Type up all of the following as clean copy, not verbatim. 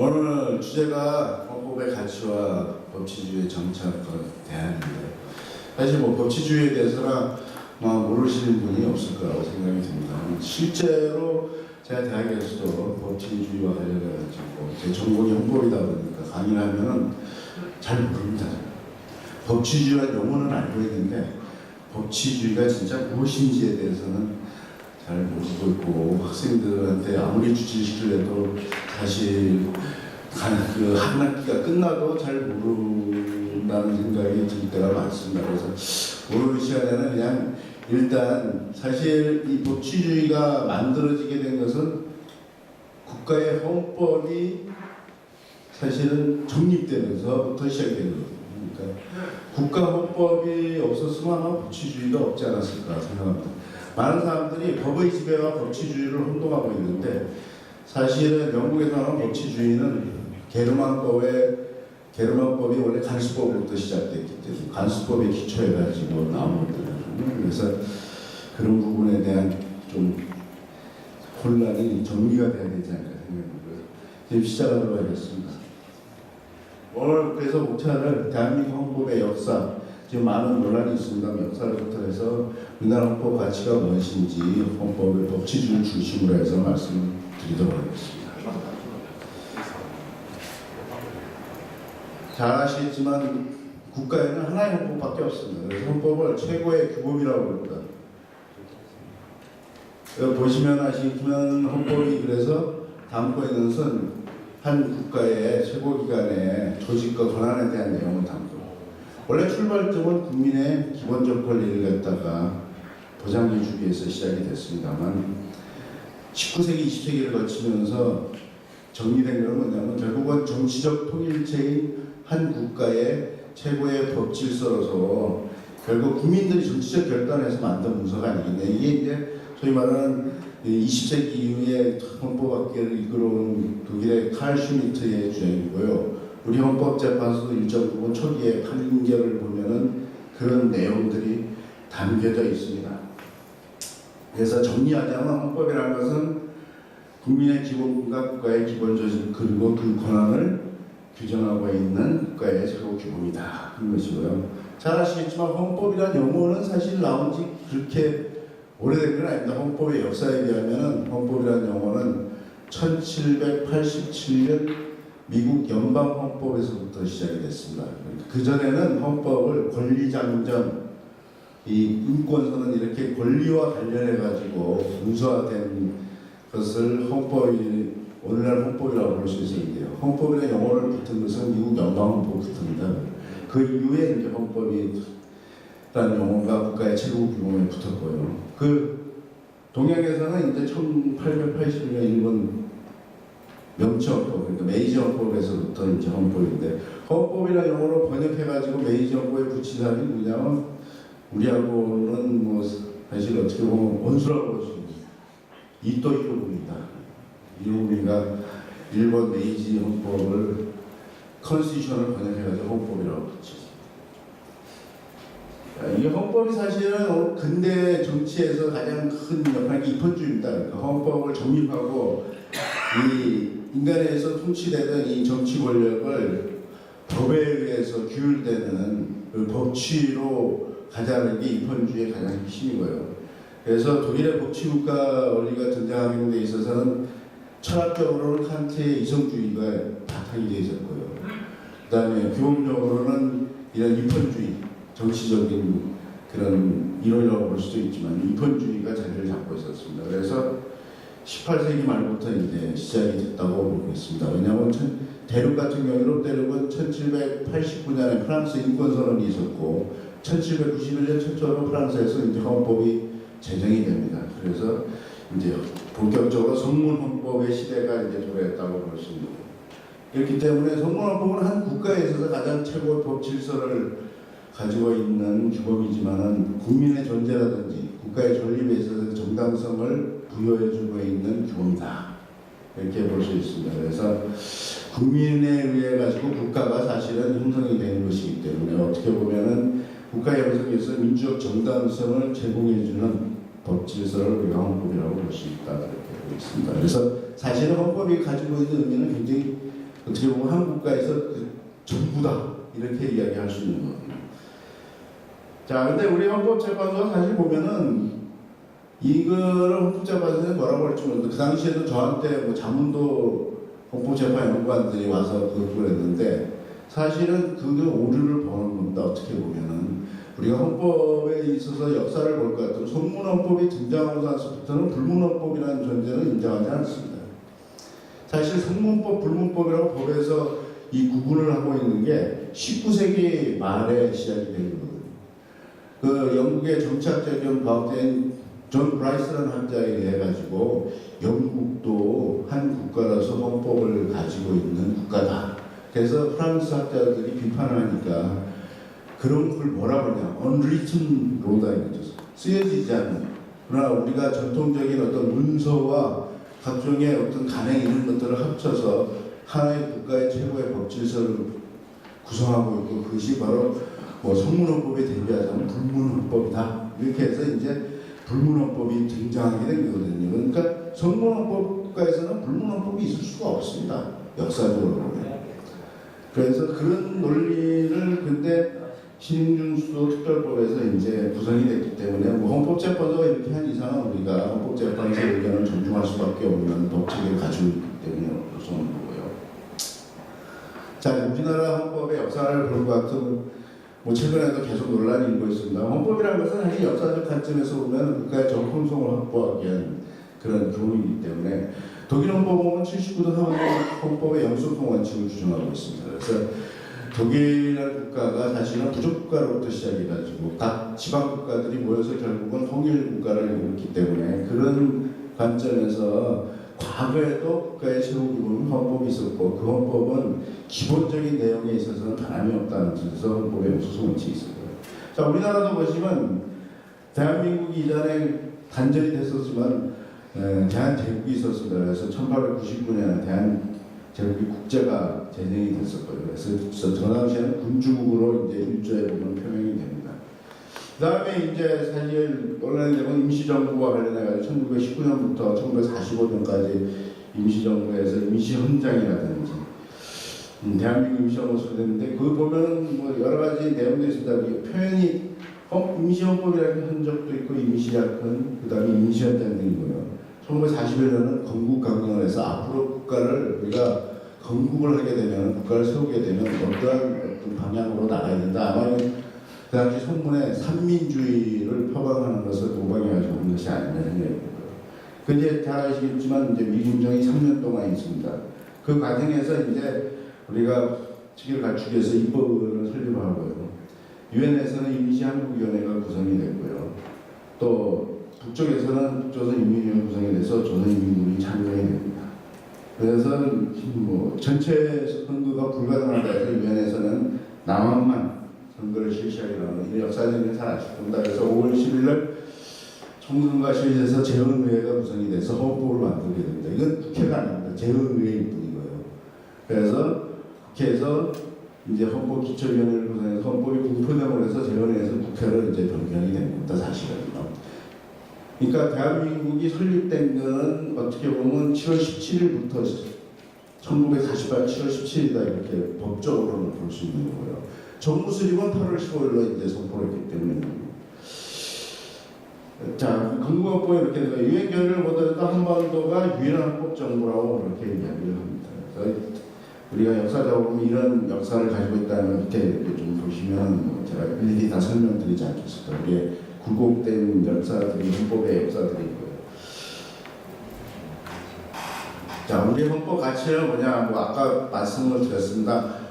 오늘 주제가 헌법의 가치와 법치주의의 정착과 대안인데, 사실 뭐 법치주의에 대해서는 모르시는 분이 없을 거라고 생각이 듭니다. 실제로 제가 대학에서도 법치주의와 관련해가지고 제 전공이 헌법이다 보니까 강의를 하면은 잘 모릅니다. 법치주의란 용어는 알고 있는데 법치주의가 진짜 무엇인지에 대해서는 잘 모르고 있고, 학생들한테 아무리 주치시키려도 사실 그 한 학기가 끝나도 잘 모른다는 생각이 들 때가 많습니다. 그래서 오늘 시간에는 그냥 일단 사실 이 법치주의가 만들어지게 된 것은 국가의 헌법이 사실은 정립되면서부터 시작된 거거든요. 그러니까 국가 헌법이 없었으면 아마 법치주의가 없지 않았을까 생각합니다. 많은 사람들이 법의 지배와 법치주의를 혼동하고 있는데, 사실은 영국에서는 법치주의는 게르만법이 원래 간수법으로부터 시작됐기 때문에 간수법에 기초해가지고 나온 것들이거든요. 그래서 그런 부분에 대한 좀 혼란이 정리가 돼야 되지 않을까 생각합니다. 지금 시작하도록 하겠습니다. 오늘 그래서 목차를 대한민국 헌법의 역사, 지금 많은 논란이 있습니다. 역사부터 해서 우리나라 헌법 가치가 무엇인지 헌법의 법치주의 중심으로 해서 말씀드리도록 하겠습니다. 잘 아시겠지만 국가에는 하나의 헌법밖에 없습니다. 그래서 헌법을 최고의 규범이라고 부릅니다. 보시면 아시겠지만 헌법이 그래서 담고 있는 것은 한 국가의 최고기관의 조직과 권한에 대한 내용을 담고, 원래 출발점은 국민의 기본적 권리를 갖다가 보장해주기 위해서 시작이 됐습니다만 19세기, 20세기를 거치면서 정리된 건 뭐냐면 결국은 정치적 통일체인 한 국가의 최고의 법 질서로서 결국 국민들이 정치적 결단에서 만든 문서가 아니겠네. 이게 이제 소위 말하는 20세기 이후에 헌법학계를 이끌어온 독일의 칼 슈미트의 주장이고요. 우리 헌법재판소도 일정 부분 초기에 판결을 보면은 그런 내용들이 담겨져 있습니다. 그래서 정리하자면 헌법이라는 것은 국민의 기본과 국가의 기본 조직 그리고 그 권한을 규정하고 있는 국가의 최고 규범이다 그런 것이고요. 잘 아시겠지만 헌법이란 용어는 사실 나온 지 그렇게 오래된 건 아닙니다. 헌법의 역사에 비하면 헌법이란 용어는 1787년 미국 연방헌법에서부터 시작이 됐습니다. 그 전에는 헌법을 권리장전, 이 인권선은 이렇게 권리와 관련해가지고 문서화된 것을 헌법이, 오늘날 헌법이라고 볼 수 있는데요. 헌법이라는 용어를 붙은 것은 미국 연방헌법부터입니다. 그 이후에 이제 헌법이라는 용어가 국가의 최고 규범에 붙었고요. 그 동양에서는 이제 1881년 일본 명치헌법, 그러니까 메이지헌법에서부터 이제 헌법인데, 헌법이라는 용어로 번역해가지고 메이지헌법에 붙인 사람이 누구냐면 우리하고는 뭐 사실 어떻게 보면 원수라고 볼 수 있는 이토 히로부미입니다. 히로부미가 일본 메이지 헌법을 컨스티튜션을 번역해가지고 헌법이라고 붙였습니다. 이 헌법이 사실은 근대 정치에서 가장 큰 역할이 입헌주의입니다. 그러니까 헌법을 정립하고 이 인간에서 통치되던 이 정치 권력을 법에 의해서 규율되는 그 법치로 가자는 게 입헌주의의 가장 핵심이고요. 그래서 독일의 법치국가 원리가 등장하는 데 있어서는 철학적으로는 칸트의 이성주의가 바탕이 되어 있었고요. 그 다음에 규범적으로는 이런 입헌주의, 정치적인 그런 이론이라고 볼 수도 있지만 입헌주의가 자리를 잡고 있었습니다. 그래서 18세기 말부터 이제 시작이 됐다고 보고 있습니다. 왜냐하면 대륙 같은 경우는 대륙은 1789년에 프랑스 인권선언이 있었고 1791년 최초로 프랑스에서 이제 헌법이 제정이 됩니다. 그래서 이제 본격적으로 성문헌법의 시대가 이제 도래했다고 볼 수 있습니다. 그렇기 때문에 성문헌법은 한 국가에 있어서 가장 최고의 법 질서를 가지고 있는 규범이지만은 국민의 존재라든지 국가의 존립에 있어서 정당성을 부여해주고 있는 규범이다. 이렇게 볼 수 있습니다. 그래서 국민에 의해 가지고 국가가 사실은 형성이 되는 것이기 때문에 어떻게 보면은 국가의 형성에서 민주적 정당성을 제공해주는 법 질서를 우리가 헌법이라고 볼 수 있다. 이렇게 보고 있습니다. 그래서 사실은 헌법이 가지고 있는 의미는 굉장히 어떻게 보면 한 국가에서 전부다 이렇게 이야기할 수 있는 거거든요. 자, 근데 우리 헌법재판소가 사실 보면은 이거를 헌법재판소에 뭐라고 할지 모르는데 그 당시에도 저한테 뭐 자문도 헌법재판 연구관들이 와서 그걸 했는데 사실은 그게 오류를 보는 겁니다. 어떻게 보면은 우리가 헌법에 있어서 역사를 볼 것 같으면 성문헌법이 등장하고 나서부터는 불문헌법이라는 존재는 인정하지 않습니다. 사실 성문법, 불문법이라고 법에서 이 구분을 하고 있는 게 19세기 말에 시작이 된 거거든요. 그 영국의 정치학자겸 가우된 존 브라이스라는 학자에 의해 가지고 영국도 한 국가로서 헌법을 가지고 있는 국가다. 그래서 프랑스 학자들이 비판을 하니까 그런 걸 뭐라고 하냐, unwritten law다 이거죠. 쓰여지지 않는. 그러나 우리가 전통적인 어떤 문서와 각종의 어떤 간행 이런 것들을 합쳐서 하나의 국가의 최고의 법 질서를 구성하고 있고 그것이 바로 뭐 성문헌법에 대비하자면 불문헌법이다. 이렇게 해서 이제 불문헌법이 등장하게 된 거거든요. 그러니까 성문헌법가에서는 불문헌법이 있을 수가 없습니다. 역사적으로 보면. 그래서 그런 논리를 근데 신중수도 특별법에서 이제 구성이 됐기 때문에 뭐 헌법재판소가 이렇게 한 이상은 우리가 헌법재판소 의견을 존중할 수밖에 없는 법칙을 가지고 있기 때문에 그런 거고요. 자, 우리나라 헌법의 역사를 볼 것 같은 뭐 최근에도 계속 논란이 일고 있습니다. 헌법이라는 것은 사실 역사적 관점에서 보면 국가의 정통성을 확보하기 위한 그런 교훈이기 때문에 독일 헌법은 79도 헌법의 영수통 원칙을 규정하고 있습니다. 그래서 독일이라는 국가가 사실은 부족국가로부터 시작해가지고 각 지방국가들이 모여서 결국은 통일국가를 이뤘기 때문에 그런 관점에서 과거에도 국가의 최고 기본은 헌법이 있었고 그 헌법은 기본적인 내용에 있어서는 변함이 없다는 뜻에서 헌법의 영수성 원칙이 있었고요. 자, 우리나라도 보시면 대한민국이 이전에 단절이 됐었지만 대한제국이 있었습니다. 그래서 1899년에 대한제국이 국제가 제정이 됐었거든요. 그래서 저 당시에는 군주국으로 이제 일조에 보면 표명이 됩니다. 그 다음에 이제 사실 논란이 되고 임시정부와 관련해가지고 1919년부터 1945년까지 임시정부에서 임시헌장이라든지 대한민국 임시헌법이 소개됐는데 그거 보면은 뭐 여러 가지 내용도 있습니다. 표현이 임시헌법이라는 흔적도 있고 임시약헌, 그 다음에 임시헌장 등이고요. 1941년은 건국강령을 해서 앞으로 국가를 우리가 건국을 하게 되면 국가를 세우게 되면 어떠한 방향으로 나가야 된다. 아마 그 당시 송문에 삼민주의를 표방하는 것을 모방해가지고 한 것이 아니냐 생각이고요. 그 이제 잘 아시겠지만 이제 미군정이 3년 동안 있습니다. 그 과정에서 이제 우리가 체계를 갖추기 위해서 입법을 설립하고요. 유엔에서는 임시한국위원회가 구성이 됐고요. 또 북쪽에서는 북조선인민위원회 구성이 돼서 조선인민군이 창정이 됩니다. 그래서 뭐 전체 선거가 불가능하다 해서 유엔에서는 남한만 선거를 실시하기로 이 역사적인 잘 아실 겁니다. 그래서 5월 10일 총선과 실시해서 재헌의회가 구성이 돼서 헌법을 만들게 됩니다. 이건 국회가 아닙니다. 재헌의회일 뿐이고요. 그래서 국회에서 이제 헌법기초위원회를 구성해서 헌법이 공표되고 해서 재헌회에서 국회로 이제 변경이 된 겁니다. 사실은. 그러니까 대한민국이 설립된 것은 어떻게 보면 7월 17일부터 1948 7월 17일이다 이렇게 법적으로는 볼 수 있는 거고요. 정부 수립은 8월 15일로 이제 선포를 했기 때문에. 자, 건국헌법이 이렇게 돼서 유엔 결의를 보더라도 한반도가 유일한 헌법정부라고 그렇게 이야기를 합니다. 그래서 우리가 역사적으로 이런 역사를 가지고 있다는 이렇게 좀 보시면 뭐 제가 일일이 다 설명드리지 않겠습니다. 우리의 굴곡된 역사들이 헌법의 역사들이 있고요. 자, 우리 헌법 가치는 뭐냐? 뭐 아까 말씀을 드렸습니다.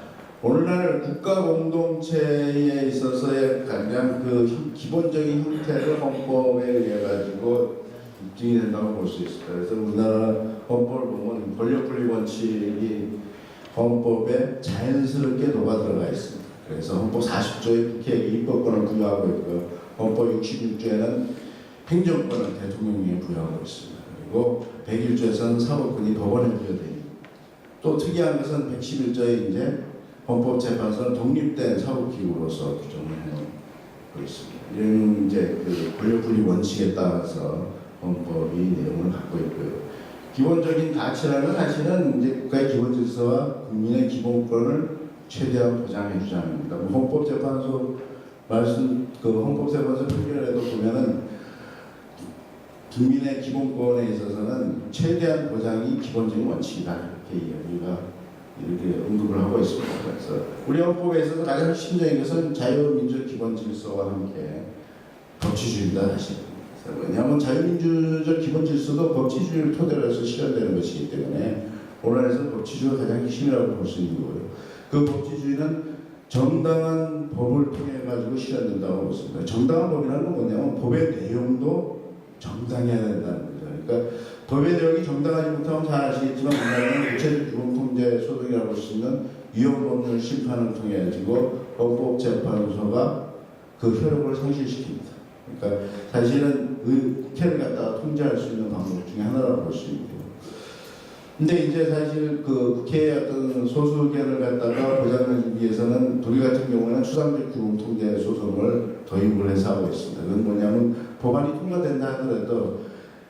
오늘날 국가 공동체에 있어서의 가장 그 기본적인 형태를 헌법에 의해 가지고 입증이 된다고 볼 수 있습니다. 그래서 우리나라 헌법을 보면 권력분리 원칙이 헌법에 자연스럽게 녹아 들어가 있습니다. 그래서 헌법 40조에 국회에게 입법권을 부여하고 있고요. 헌법 66조에는 행정권을 대통령에게 부여하고 있습니다. 그리고 101조에서는 사법권이 법원에 부여되어 있습니다. 또 특이한 것은 111조에 이제 헌법재판소는 독립된 사법기구로서 규정을 해놓고 있습니다. 이런 이제 그 권력분리 원칙에 따라서 헌법이 내용을 갖고 있고요. 기본적인 가치라는 사실은 이제 국가의 기본 질서와 국민의 기본권을 최대한 보장해 주자는 겁니다. 헌법재판소 말씀 헌법재판소 판결에도 보면은 국민의 기본권에 있어서는 최대한 보장이 기본적인 원칙이다 이렇게 이야기가 이렇게 언급을 하고 있습니다. 그래서 우리 헌법에 있어서 가장 핵심적인 것은 자유민주 기본 질서와 함께 법치주의다 사실. 왜냐하면 자유민주적 기본 질서도 법치주의를 토대로 해서 실현되는 것이기 때문에 오늘에서 법치주의가 가장 핵심이라고 볼 수 있는 거고요. 그 법치주의는 정당한 법을 통해 가지고 실현된다고 보습니다. 정당한 법이라는 건 뭐냐면 법의 내용도 정당해야 된다는 거죠. 그러니까 법의 내용이 정당하지 못하면 잘 아시겠지만 우리나라는 구체적 규범통제 소득이라고 볼 수 있는 위헌법률 심판을 통해 가지고 헌법재판소가 그 효력을 상실시킵니다. 그러니까 사실은 의회를 갖다가 통제할 수 있는 방법 중에 하나라고 볼 수 있고요. 근데 이제 사실 그 국회의 어떤 소수 의견을 갖다가 보장하기 위해서는 우리 같은 경우는 추상적 규범 통제 소송을 도입을 해서 하고 있습니다. 그건 뭐냐면 법안이 통과된다 하더라도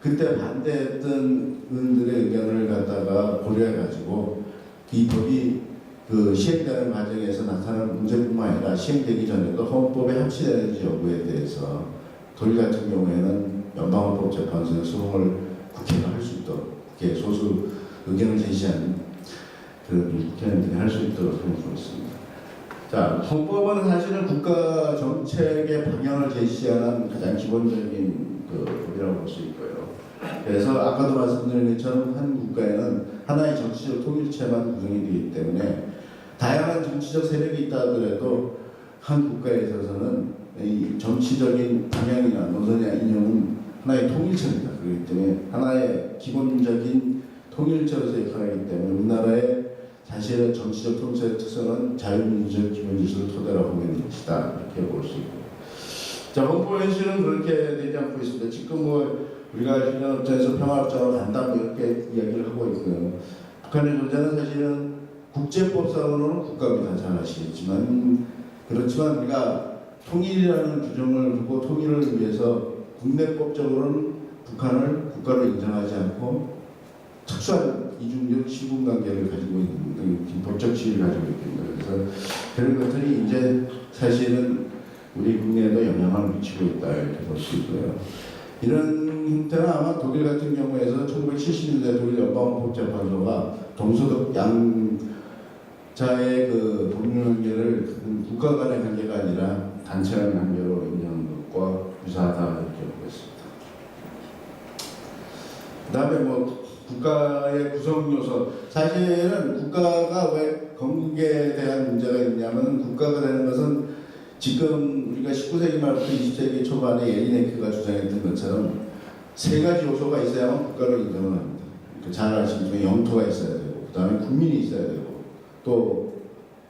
그때 반대했던 의원들의 의견을 갖다가 고려해가지고 이 법이 그 시행되는 과정에서 나타나는 문제뿐만 아니라 시행되기 전에도 헌법에 합치되는지 여부에 대해서 도일 같은 경우에는 연방헌법재판소에 소송을 국회가 할 수 있도록 국회 소수 의견을 제시하는 그 국회의원들이 할 수 있도록 해주고 있습니다. 자, 헌법은 사실은 국가 정책의 방향을 제시하는 가장 기본적인 그 법이라고 볼 수 있고요. 그래서 아까도 말씀드린 것처럼 한 국가에는 하나의 정치적 통일체만 구성이 되기 때문에 다양한 정치적 세력이 있다 하더라도 한 국가에 있어서는 이 정치적인 방향이나 노선이나 이념은 하나의 통일체입니다. 그렇기 때문에 하나의 기본적인 통일체로서 역할하기 때문에 우리나라의 사실은 정치적 통치의 특성은 자유민주적 기본질서를 토대로 하고 있는 것이다 이렇게 볼 수 있고, 자 헌법 현실은 그렇게 되지 않고 있습니다. 지금 뭐 우리가 현장에서 평화협정을 간다 뭐 이렇게 이야기를 하고 있고요. 북한의 존재는 사실은 국제법상으로는 국가입니다. 잘 아시겠지만 그렇지만 우리가 통일이라는 규정을 두고 통일을 위해서 국내법적으로는 북한을 국가로 인정하지 않고 특수한 이중적 신분관계를 가지고 있는 법적 지위를 가지고 있습니다. 그래서 그런 것들이 이제 사실은 우리 국내에도 영향을 미치고 있다 이렇게 볼 수 있고요. 이런 형태는 아마 독일 같은 경우에서 1970년대 독일 연방헌법재판소가 동서독 양자의 그 법률 관계를 국가 간의 관계가 아니라 단체 간의 관계로 인정한 것과 유사하다 이렇게 보고 있습니다. 그 다음에 뭐 국가의 구성 요소, 사실은 국가가 왜 건국에 대한 문제가 있냐면 국가가 되는 것은 지금 우리가 19세기 말부터 20세기 초반에 예리네크가 주장했던 것처럼 세 가지 요소가 있어야만 국가를 인정을 합니다. 그러니까 잘 아시겠지만 영토가 있어야 되고 그 다음에 국민이 있어야 되고 또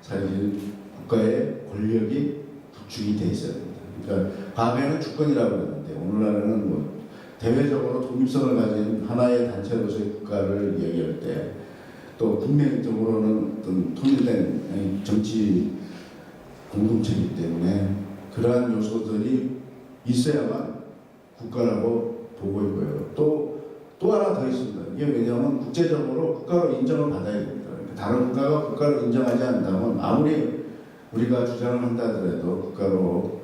사실 국가의 권력이 구축이 돼 있어야 됩니다. 그러니까 과거에는 주권이라고 했는데 오늘날에는 뭐 대외적으로 독립성을 가진 하나의 단체로서의 국가를 얘기할 때 또 국내적으로는 어떤 통일된 정치 공동체이기 때문에 그러한 요소들이 있어야만 국가라고 보고 있고요. 또 하나 더 있습니다. 이게 왜냐하면 국제적으로 국가로 인정을 받아야 됩니다. 그러니까 다른 국가가 국가로 인정하지 않는다면 아무리 우리가 주장을 한다 하더라도 국가로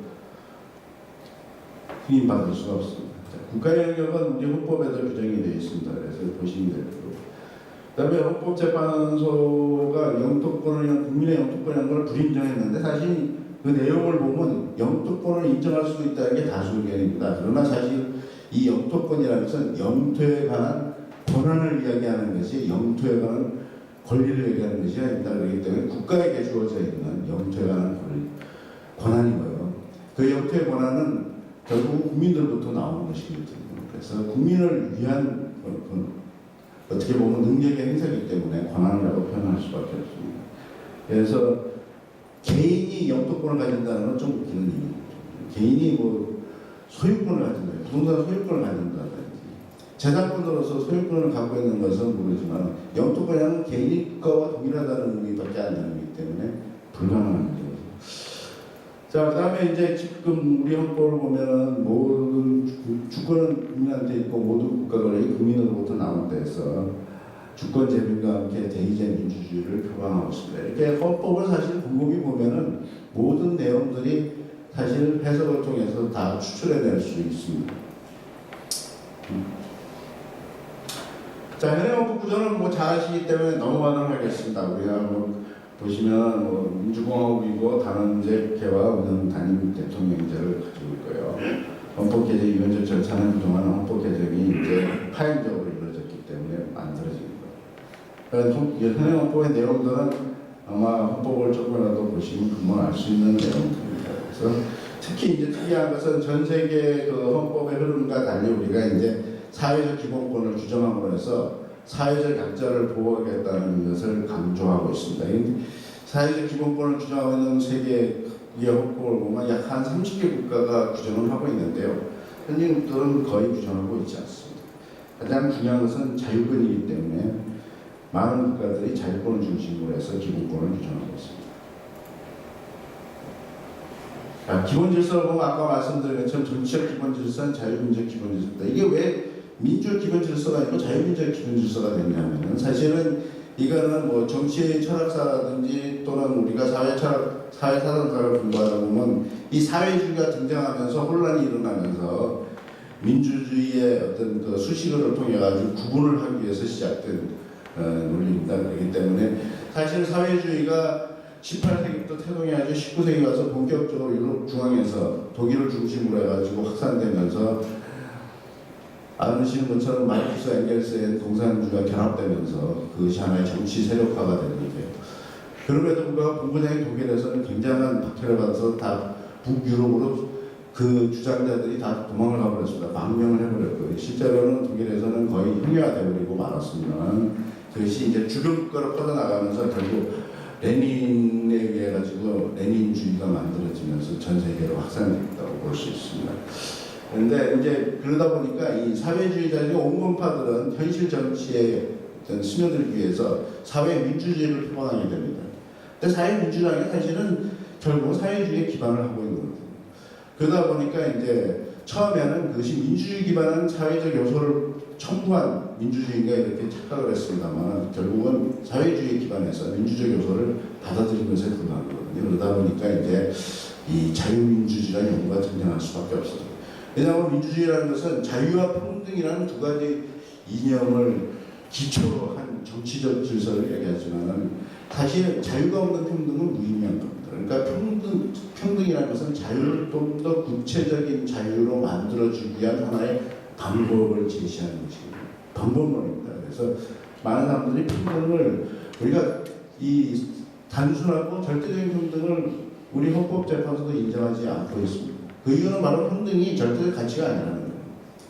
승인받을 수가 없습니다. 국가의 영역은 우리 헌법에도 규정이 되어 있습니다. 그래서 보시면 되고, 그다음에 헌법재판소가 영토권을 국민의 영토권이라는 걸 불인정했는데 사실 그 내용을 보면 영토권을 인정할 수 있다는 게 다수 의견입니다. 그러나 사실 이 영토권이라는 것은 영토에 관한 권한을 이야기하는 것이 영토에 관한 권리를 얘기하는 것이 아닙니다. 그렇기 때문에 국가에게 주어져 있는 영토에 관한 권한이고요. 그 영토의 권한은 결국 국민들부터 나오는 것이거든요. 그래서 국민을 위한 어떻게 보면 능력의 행사이기 때문에 권한이라고 표현할 수밖에 없습니다. 그래서 개인이 영토권을 가진다는 건 좀 웃기는 얘기죠. 개인이 뭐 소유권을 가진다, 부동산 소유권을 가진다든지 재산권으로서 소유권을 갖고 있는 것은 모르지만 영토권이라는 개인이 국가와 동일하다는 의미밖에 안 되기 때문에 불가능한 문제죠. 자, 그다음에 이제 지금 우리 헌법을 보면은 모든 주권은 국민한테 있고 모든 국가권이 국민으로부터 나온 데서 주권 재민과 함께 대의제 민주주의를 표방하고 있습니다. 이렇게 헌법을 사실 곰곰이 보면은 모든 내용들이 사실 해석을 통해서 다 추출해낼 수 있습니다. 자, 현행 헌법 구조는 뭐 잘 아시기 때문에 넘어가도록 하겠습니다. 우리가 뭐 보시면 뭐 민주공화국이고 단원제개와 운영 단임 대통령제를 가지고 있고요. 헌법 개정 위원적 절차는 그동안 헌법 개정이 이제 파행적으로 이루어졌기 때문에 만들어진 거예요. 그러니까 현행 헌법의 내용들은 아마 헌법을 조금이라도 보시면 금방 알 수 있는 내용들입니다. 그래서 특히 이제 특이한 것은 전 세계 그 헌법의 흐름과 달리 우리가 이제 사회적 기본권을 규정함으로 해서 사회적 약자를 보호하겠다는 것을 강조하고 있습니다. 사회적 기본권을 규정하고 있는 세계의 헌법을 보면 약 한 30개 국가가 규정을 하고 있는데요. 현지국들은 거의 규정하고 있지 않습니다. 가장 중요한 것은 자유권이기 때문에 많은 국가들이 자유권을 중심으로 해서 기본권을 규정하고 있습니다. 자, 기본 질서를 보면 아까 말씀드린 것처럼 정치적 기본 질서는 자유민주적 기본 질서입니다. 이게 왜 민주적 기본 질서가 아니고 자유민주적 기본 질서가 됐냐면은 사실은 이거는 뭐 정치의 철학사라든지 또는 우리가 사회사상사를 공부하다 보면 이 사회주의가 등장하면서 혼란이 일어나면서 민주주의의 어떤 그 수식어를 통해 가지고 구분을 하기 위해서 시작된 논리입니다. 그렇기 때문에 사실 사회주의가 18세기부터 태동해가지고 19세기 와서 본격적으로 유럽 중앙에서 독일을 중심으로 해가지고 확산되면서 아시는 것처럼 마르크스 엥겔스의 공산주의가 결합되면서 그것이 하나의 정치 세력화가 되는데 그럼에도 불구하고 본부장인 독일에서는 굉장한 박해를 받아서 다 북유럽으로 그 주장자들이 다 도망을 가버렸습니다. 망명을 해버렸고요. 실제로는 독일에서는 거의 형해화되어버리고 말았습니다만 그것이 이제 주변 국가로 뻗어나가면서 결국 레닌에 의해 가지고 레닌주의가 만들어지면서 전 세계로 확산됐다고 볼 수 있습니다. 그런데 이제 그러다 보니까 이 사회주의자들이 온건파들은 현실 정치에 스며들기 위해서 사회 민주주의를 표방하게 됩니다. 근데 사회 민주주의가 사실은 결국 사회주의에 기반을 하고 있는 거거든요. 그러다 보니까 이제 처음에는 그것이 민주주의 기반한 사회적 요소를 첨부한 민주주의인가 이렇게 착각을 했습니다만 결국은 사회주의 기반에서 민주적 요소를 받아들인 것에 불과한 거거든요. 그러다 보니까 이제 이 자유민주주의라는 용어가 등장할 수밖에 없어요. 왜냐하면 민주주의라는 것은 자유와 평등이라는 두 가지 이념을 기초로 한 정치적 질서를 얘기하지만 사실 자유가 없는 평등은 무의미한 겁니다. 그러니까 평등이라는 것은 자유를 좀 더 구체적인 자유로 만들어주기 위한 하나의 방법을 제시하는 것입니다. 방법론입니다. 그래서 많은 사람들이 평등을 우리가 이 단순하고 절대적인 평등을 우리 헌법재판소도 인정하지 않고 있습니다. 그 이유는 바로 평등이 절대적 가치가 아니라는 거예요.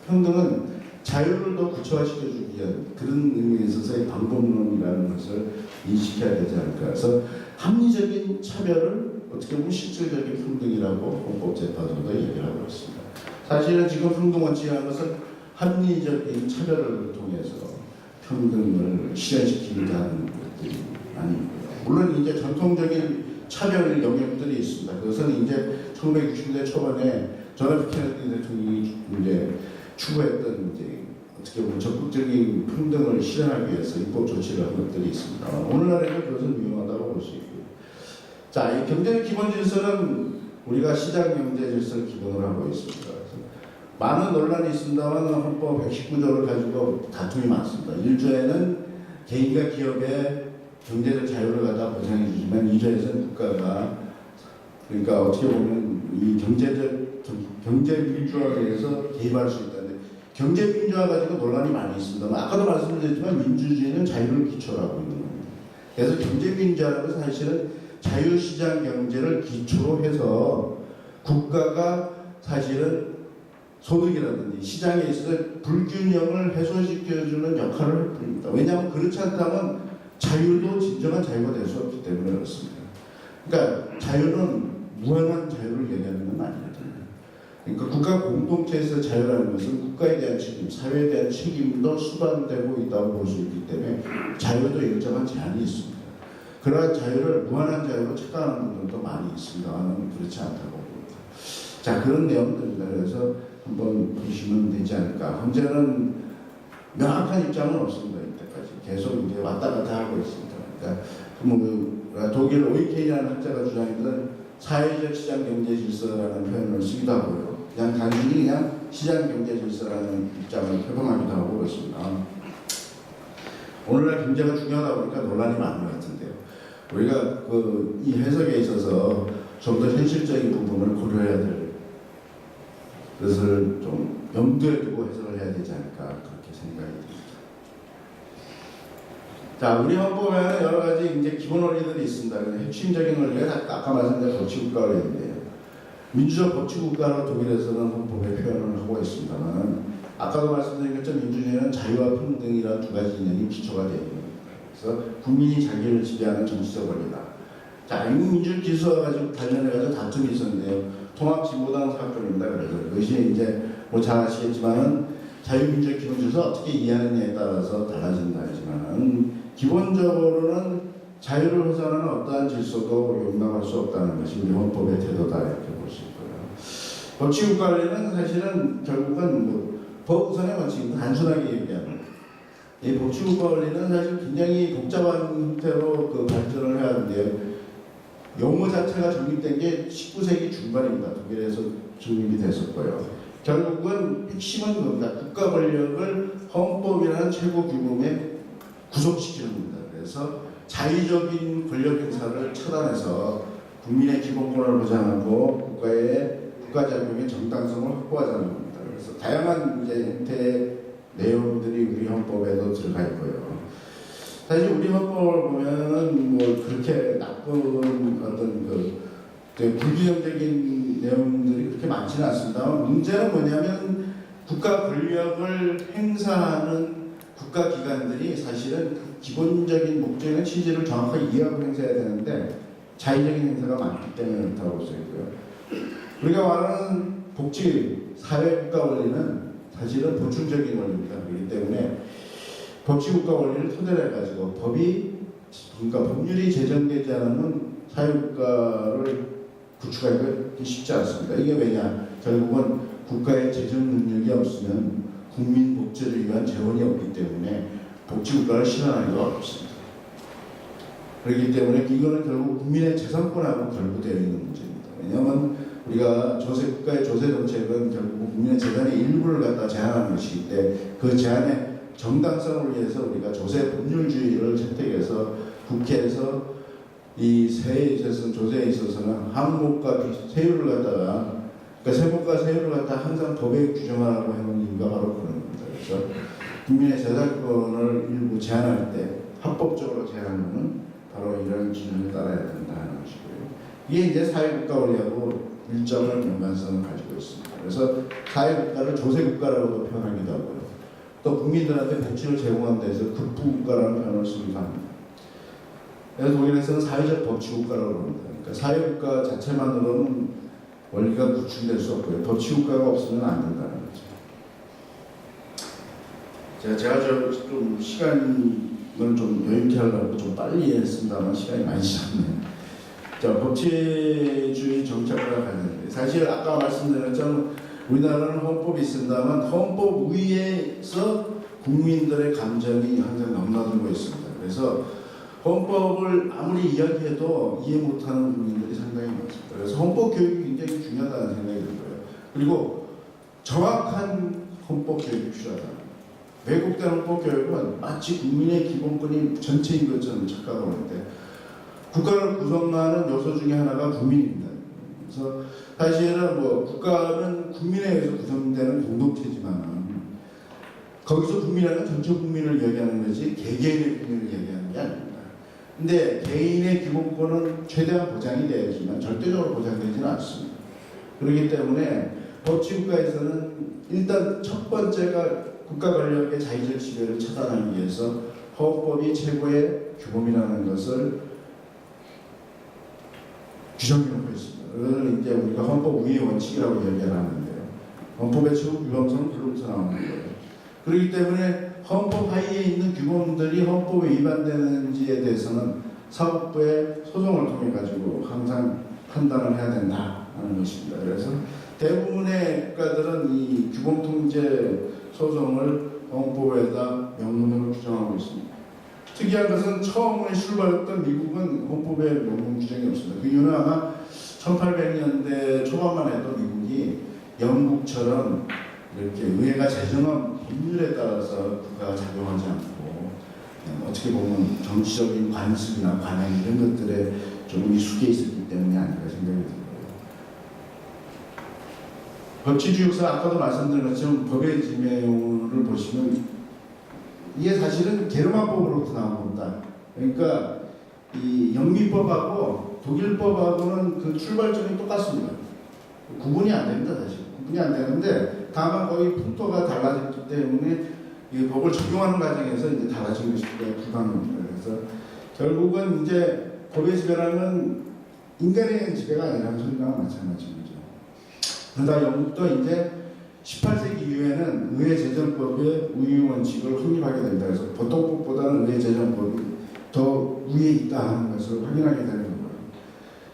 평등은 자유를 더 구체화시켜주기 위한 그런 의미에 있어서의 방법론이라는 것을 인식해야 되지 않을까. 그래서 합리적인 차별을 어떻게 보면 실질적인 평등이라고 헌법재판소도 얘기를 하고 있습니다. 사실은 지금 평등원칙이라는 것은 합리적인 차별을 통해서 평등을 실현시키고자 하는 것들이 아닙니다. 물론 이제 전통적인 차별 영역들이 있습니다. 그것은 이제 1960년대 초반에 존 F 케네디 대통령이 이제 추구했던 이제 어떻게 보면 적극적인 평등을 실현하기 위해서 입법 조치를 한 것들이 있습니다. 오늘날에는 그것은 위험하다고 볼 수 있고요. 자, 이 경제의 기본 질서는 우리가 시장 경제 질서를 기본으로 하고 있습니다. 많은 논란이 있습니다만 헌법 119조를 가지고 다툼이 많습니다. 1조에는 개인과 기업의 경제적 자유를 갖다 보장해 주지만 2조에서는 국가가 그러니까 어떻게 보면 이 경제 민주화에 대해서 개입할 수 있다는데 경제 민주화 가지고 논란이 많이 있습니다만 아까도 말씀드렸지만 민주주의는 자유를 기초로 하고 있는 겁니다. 그래서 경제 민주화라는 것은 사실은 자유시장 경제를 기초로 해서 국가가 사실은 소득이라든지 시장에 있어서 불균형을 해소시켜주는 역할을 할 뿐입니다. 왜냐하면 그렇지 않다면 자유도 진정한 자유가 될 수 없기 때문에 그렇습니다. 그러니까 자유는 무한한 자유를 얘기하는 건 아니거든요. 그러니까 국가 공동체에서 자유라는 것은 국가에 대한 책임, 사회에 대한 책임도 수반되고 있다고 볼 수 있기 때문에 자유도 일정한 제한이 있습니다. 그러한 자유를 무한한 자유로 착각하는 분들도 많이 있습니다. 나는 그렇지 않다고 봅니다. 자, 그런 내용들입니다. 그래서 한번 보시면 되지 않을까. 현재는 명확한 입장은 없습니다. 이때까지 계속 이제 왔다 갔다 하고 있습니다. 그러니까 뭐 독일 오이켄이라는 학자가 주장했던 사회적 시장 경제 질서라는 표현을 쓰기도 하고요. 그냥 단순히 그냥 시장 경제 질서라는 입장을 표방하기도 하고 그렇습니다. 오늘날 경제가 중요하다 보니까 논란이 많은 것 같은데요. 우리가 이 해석에 있어서 좀 더 현실적인 부분을 고려해야 될 것을 좀 염두에 두고 해석을 해야 되지 않을까 그렇게 생각이 듭니다. 자, 우리 헌법에는 여러 가지 이제 기본 원리들이 있습니다. 핵심적인 원리가 아까 말씀드린 법치국가 원리인데요. 민주적 법치국가로 독일에서는 헌법에 표현을 하고 있습니다만, 아까도 말씀드린 것처럼 민주주의는 자유와 평등이라는 두 가지 이념이 기초가 되어 있는 겁니다. 그래서 국민이 자기를 지배하는 정치적 권리다. 자, 미국 민주주의 기수와 가지고 관련해가지고 다툼이 있었는데요. 통합진보당 사건입니다. 그래서 그것이 이제 뭐 잘 아시겠지만은 자유민주주의 기본주의에서 어떻게 이해하느냐에 따라서 달라진다 하지만 기본적으로는 자유를 훼손하는 어떠한 질서도 용납할 수 없다는 것이 우리 헌법의 태도다 이렇게 볼 수 있고요. 법치국가 관리는 사실은 결국은 뭐 법 우선의 원칙은 단순하게 얘기하는 이 법치국가 원리는 사실 굉장히 복잡한 형태로 발전을 해야 하는데요. 용어 자체가 정립된 게 19세기 중반입니다. 독일에서 정립이 됐었고요. 결국은 핵심은 겁니다. 국가 권력을 헌법이라는 최고 규범에 구속시키는 겁니다. 그래서 자의적인 권력 행사를 차단해서 국민의 기본권을 보장하고 국가 작용의 정당성을 확보하자는 겁니다. 그래서 다양한 이제 형태의 내용들이 우리 헌법에도 들어가 있고요. 사실 우리 헌법을 보면은 뭐 그렇게 나쁜 어떤 불규정적인 내용들이 그렇게 많지는 않습니다만 문제는 뭐냐면 국가 권력을 행사하는 국가기관들이 사실은 그 기본적인 목적이나 취지를 정확하게 이해하고 행사해야 되는데 자의적인 행사가 많기 때문에 그렇다고 볼 수 있고요. 우리가 말하는 복지 사회국가 원리는 사실은 보충적인 원리입니다. 그렇기 때문에 법치국가 원리를 토대로 해가지고 그러니까 법률이 제정되지 않으면 사회국가를 구축하기가 쉽지 않습니다. 이게 왜냐? 결국은 국가의 재정 능력이 없으면 국민 복지를 위한 재원이 없기 때문에 복지국가를 실현하기가 어렵습니다. 그렇기 때문에 이거는 결국 국민의 재산권하고 결부되어 있는 문제입니다. 왜냐하면 우리가 국가의 조세 정책은 결국 국민의 재산의 일부를 갖다 제한하는 것이기 때문에 그 제한의 정당성을 위해서 우리가 조세 법률주의를 채택해서 국회에서 이 세에 있어서 조세에 있어서는 항목과 세율을 갖다가 그러니까 세목과 세율을 갖다 항상 법에 규정하라고 해놓은 이유가 바로 그런 겁니다. 그래서 국민의 재산권을 일부 제한할 때 합법적으로 제한하는 바로 이런 기준을 따라야 된다는 것이고요. 이게 이제 사회국가 원리하고 일정한 연관성을 가지고 있습니다. 그래서 사회국가를 조세국가라고도 표현하기도 하고요. 또 국민들한테 복지를 제공하는 데서 급부국가라는 표현을 쓰기도 합니다. 그래서 독일에서는 사회적 법치국가라고 합니다. 그러니까 사회국가 자체만으로는 원리가 구축될 수 없고요. 법치국가가 없으면 안 된다는 거죠. 제가 좀 시간을 좀 여유있게 하려고 좀 빨리 했습니다만 시간이 많이 지났네요. 자, 법치주의 정착과 관련돼 사실 아까 말씀드린 것처럼 우리나라는 헌법이 있습니다만 헌법 위에서 국민들의 감정이 항상 넘나들고 있습니다. 그래서 헌법을 아무리 이야기해도 이해 못하는 국민들이 상당히 많습니다. 그래서 헌법 교육이 굉장히 중요하다는 생각이 들고요. 그리고 정확한 헌법 교육이 필요하다. 왜곡된 헌법 교육은 마치 국민의 기본권이 전체인 것처럼 착각을 하는데 국가를 구성하는 요소 중에 하나가 국민입니다. 그래서 사실은 뭐 국가는 국민에 의해서 구성되는 공동체지만 거기서 국민이라는 전체 국민을 이야기하는 것이 개개인의 국민을 이야기하는 게 아닙니다. 근데 개인의 기본권은 최대한 보장이 되어야지만 절대적으로 보장되지는 않습니다. 그렇기 때문에 법치국가에서는 일단 첫 번째가 국가 권력의 자의적 지배를 차단하기 위해서 헌법이 최고의 규범이라는 것을 규정해놓고 있습니다. 그걸 이제 우리가 헌법 우위의 원칙이라고 얘기를 하는데요. 헌법의 최고 규범성은 그로부터 나오는 거예요. 그렇기 때문에 헌법 하위에 있는 규범들이 헌법에 위반되는지에 대해서는 사법부의 소송을 통해 가지고 항상 판단을 해야 된다는 것입니다. 그래서 대부분의 국가들은 이 규범통제 소송을 헌법에다 명문으로 규정하고 있습니다. 특이한 것은 처음에 출발했던 미국은 헌법에 명문 규정이 없습니다. 그 이유는 아마 1800년대 초반만 해도 미국이 영국처럼 이렇게 의회가 제정한 법률에 따라서 국가가 작용하지 않고 어떻게 보면 정치적인 관습이나 관행 이런 것들에 조금 익숙해 있었기 때문이 아닌가 생각이 들어요. 법치주역사 아까도 말씀드린 것처럼 법의 지명을 보시면 이게 사실은 게르만법으로부터 나온 겁니다. 그러니까 이 영미법하고 독일법하고는 그 출발점이 똑같습니다. 구분이 안 됩니다, 사실. 구분이 안 되는데 다만 거의 풍토가 달라졌기 때문에 이 법을 적용하는 과정에서 이제 달라진 것이 불가능합니다. 그래서 결국은 이제 법의 지배라는 인간에 의한 지배가 아니라는 소리가 마찬가지죠. 그러다 영국도 이제 18세기 이후에는 의회제정법의 우유 원칙을 확립하게 된다. 그래서 보통법보다는 의회제정법이 더 위에 있다 하는 것을 확인하게 되는 거예요.